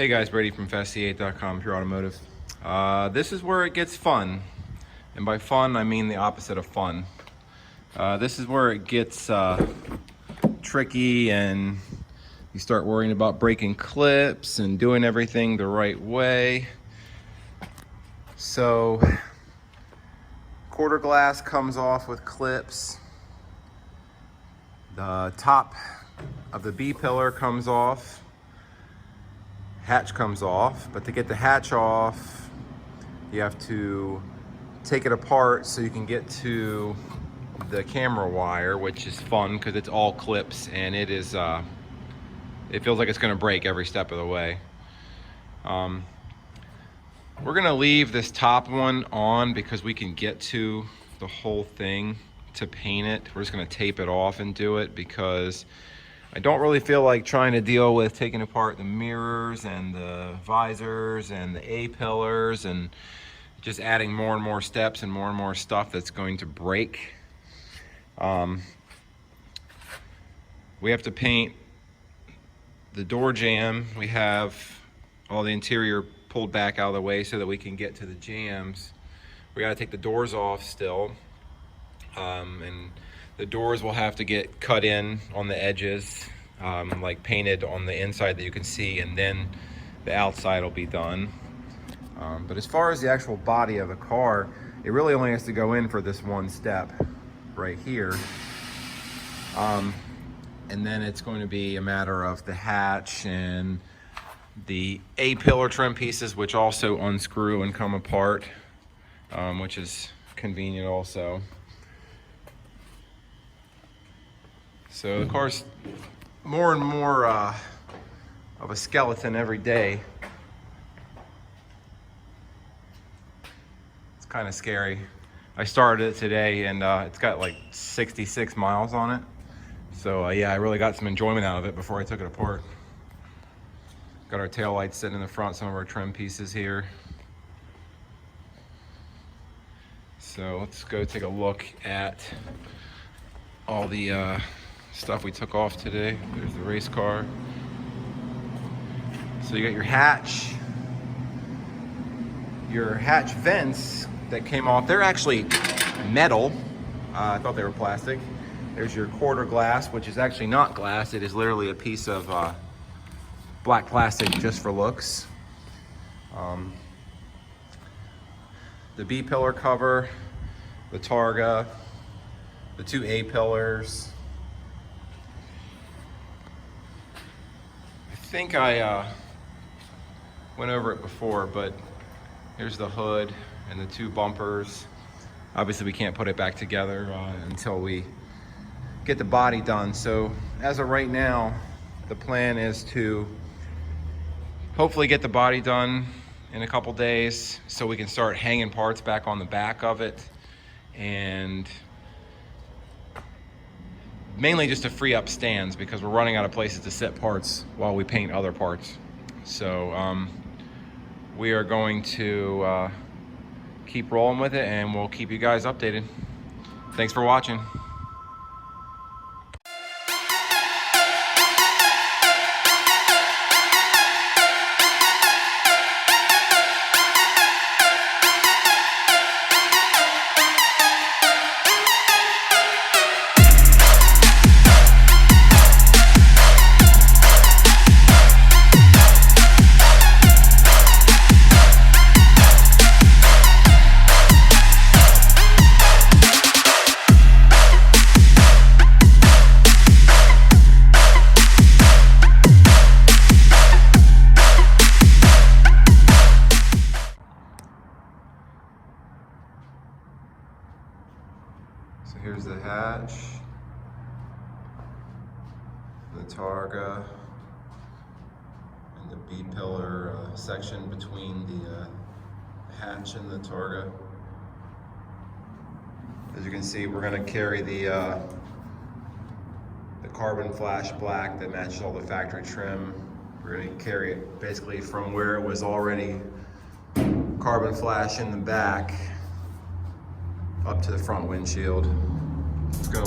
Hey guys, Brady from fastc8.com, Pure Automotive. This is where it gets fun. And by fun, I mean the opposite of fun. This is where it gets tricky and you start worrying about breaking clips and doing everything the right way. So, quarter glass comes off with clips. The top of the B pillar comes off. Hatch comes off, but to get the hatch off, you have to take it apart so you can get to the camera wire, which is fun because it's all clips and it is it feels like it's going to break every step of the way. We're going to leave this top one on because we can get to the whole thing to paint it. We're just going to tape it off and do it because I don't really feel like trying to deal with taking apart the mirrors and the visors and the A-pillars and just adding more and more steps and more stuff that's going to break. We have to paint the door jamb. We have all the interior pulled back out of the way so that we can get to the jambs. We got to take the doors off still. And the doors will have to get cut in on the edges, like painted on the inside that you can see, and then the outside will be done. But as far as the actual body of the car, it really only has to go in for this one step right here. And then it's going to be a matter of the hatch and the A-pillar trim pieces, which also unscrew and come apart, which is convenient also. So the car's more and more of a skeleton every day. It's kind of scary. I started it today and it's got like 66 miles on it. So yeah, I really got some enjoyment out of it before I took it apart. Got our tail lights sitting in the front, some of our trim pieces here. So let's go take a look at all the stuff we took off today. There's the race car. So you got your hatch vents that came off. They're actually metal. I thought they were plastic. There's your quarter glass, which is actually not glass. It is literally a piece of black plastic just for looks. The B pillar cover, the targa, the two A pillars. I think I went over it before, but here's the hood and the two bumpers. Obviously we can't put it back together until we get the body done. So as of right now, the plan is to hopefully get the body done in a couple days so we can start hanging parts back on the back of it, and mainly just to free up stands because we're running out of places to set parts while we paint other parts. So we are going to keep rolling with it and we'll keep you guys updated. Thanks for watching. So here's the hatch, the targa, and the B-pillar section between the hatch and the targa. As you can see, we're going to carry the carbon flash black that matches all the factory trim. We're going to carry it basically from where it was already carbon flash in the back up to the front windshield. Let's go.